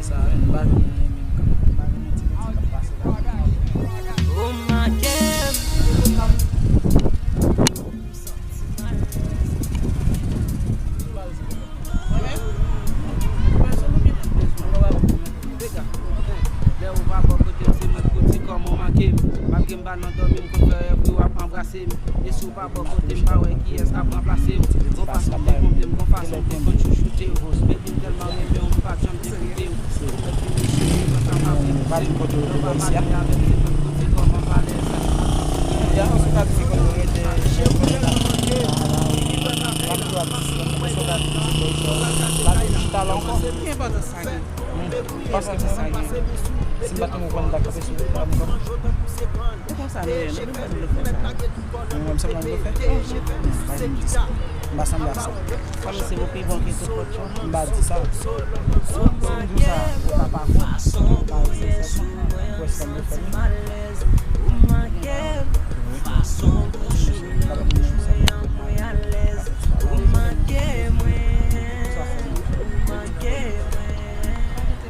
sa, men bag men ti ka pase la. Oh my God. E sou pa bo kote mpa wè ki es ap remplase ou. Kon fason te komple kon fason te kon chouchoute ou. Metin telman reme ou pa jom te koute ou. Vali kote ou de Belsia. Ya, on se kat se kon ou ete la si bato mo kon da kape su pa mo. Sa le, nou pa le fè. Mwen sa mwen go fè. Mba sa mba sa. Kame se vou pi bon ki tout pot chon. Mba di sa. Se mwen di sa, ou pa pa kon. Mba se sa. Wè sa mwen fè.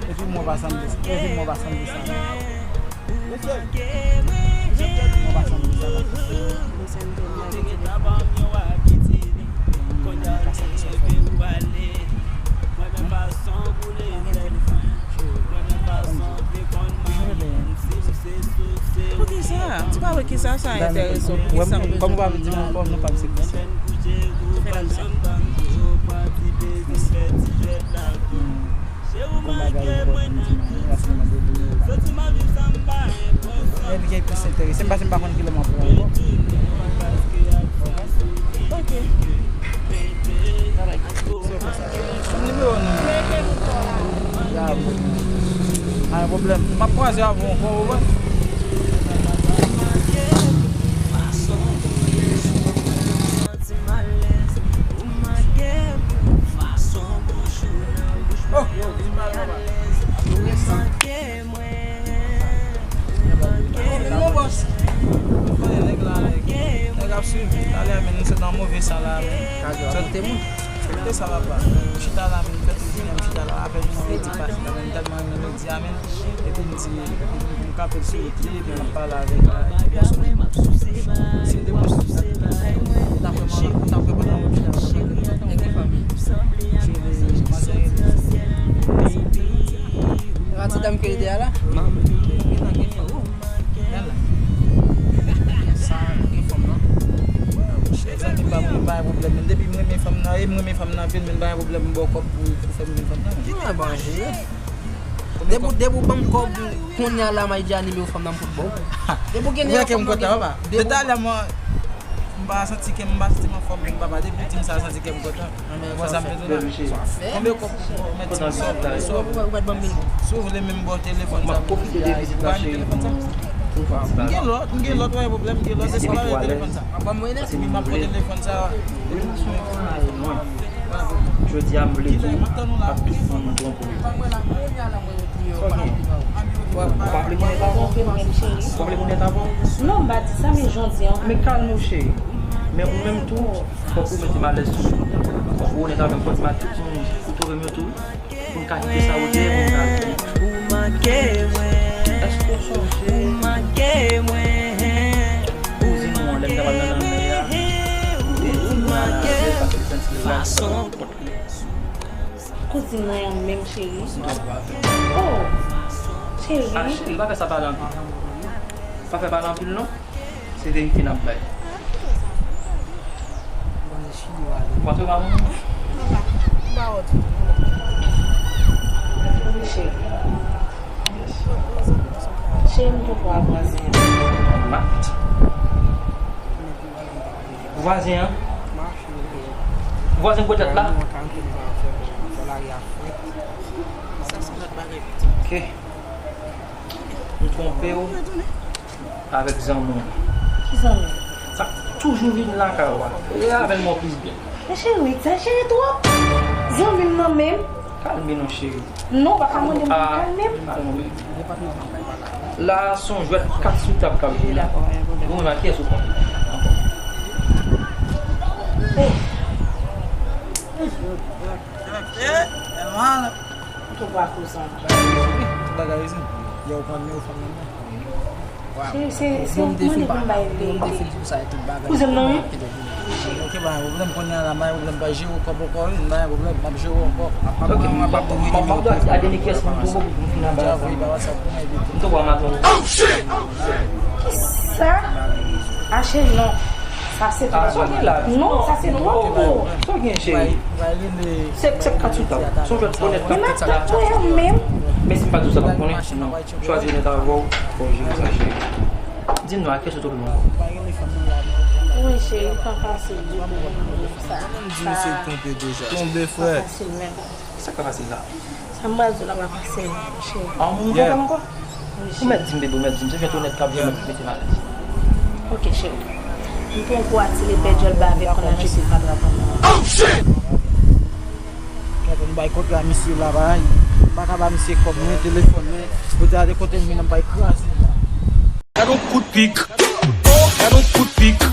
E pi mwen ba sa mwen sa. E pi mwen ba sa mwen sa. Pou ki sa? Ti pa wè ki sa intereso? Kom wè di mwen bon nou pa mse ki sa. Fè lan sa. Kom bagay bon di mwen. Rase mwen de di e di gen plus interese. Mba se mba kon ki le mwen pou an. Ok. Mwen nime ou nou? Ya bon. A yon problem. Mwa pwaze avon kon ou wè? Mwen boss. Mwen leg la leg. Leg ap suivi. Ale men se nan mouve sa la men. Solte moun? Solte sa va pa. Chita la men. Chita la apel mwen eti pasi la men. Telman mwen di amen. Eti mwen kapel sou eti. Mwen pala avek la. Si mde mwen sou sa. Tanpe mwen nan mwen chita la. Eki fami? Rati dam ke ide ala? Depi mwen fam nan vin men ba yon problem mbo kop pou fem men fam nan. Di mwen banje. Debou bam kob konya la may jani mi ou fam nan football. Debou gen Vè ke mwen kota waba. Detalya mwen mba santi ke mba santi mwen fam mwen baba. Depi tim sa santi ke mwen kota. Mwen sa mwen zona. Konbe kop pou met si sov le men mbo telefon sa. Ngen lot wè problem. Ngen lot se la wè telefon sa. Apa mwen Si mi mwa po telefon sa. Jodi am ble di apis an mwen pou. Pample mounet avon? Pample mounet avon? Non, mba di sa men jodi an. Men kalm ou che. Men ou menm tou, fok ou meti ma les sou. Fok ou net avon fok ma tout moun. Koutou reme tou. Pou m ka hite sa ou de, moun ka hite. Ou manke mwen. Esko chanje? Ou manke mwen. Ouzi nou an lem daval nan an me ya. Ou manke Fason. Kousin nan yon menm chéri. Oh, chéri. Ah, chéri, pa fe sa balan pi. Pa fe balan pi non? Se de yon fin ap bay. Kwa tou mamon? Chéri. Chéri mwen pou kwa vwazen. Mat. Voisin, hein? Voisin peut-être là? Ok. Nous trompons avec Zamon. Ki zan men? Ça toujours vient là, Kawa. Et avec mon plus bien. E chéri, exagere trop. Zan men nan men? Calme non chérie. Non, baka mwen de mwen Ah, kalmem. là, son jouet 4 sous table comme ça. Vous me qui est sous quoi? Hermano. Tout va cousin. Tout bagay ici. Yo prend nous famille. C'est money pour bailler. Cousin non? Ok, bah, problème qu'on a là, mais problème pas jouer comme encore, mais problème pas jouer encore. Ok, maman doit aller les caisses pour vous Já fui para WhatsApp com ele. Então vou matar. Ça? Achei non. Ça c'est Ah, só que lá. Non, ça c'est non. Só que chérie. C'est 48 ans. Son je te connais Mais pas ma ça là. toi même. Mais c'est pas tout ça qu'on connaît. Choisir notre rôle pour jouer ça chérie. Dis-nous à quel tout le monde. Oui, chérie, pas facile. Je me suis trompé déjà. Tombé frère. Facile même. Ça pas facile là. Ça m'a dit là facile, chérie. Ah, mon Yeah. gars encore. Vous mettez Zimbe, vous mettez Zimbe, je viens tourner le câble, je vais mettre mal. Ok, chérie. Nous pouvons quoi attirer Bedjol Bavé qu'on a juste pas de rapport. Quand on va écouter la mission là-bas, pas capable monsieur comme nous téléphone, vous avez côté nous n'avons pas écrasé. Era um coup de pique. Era um coup de pique.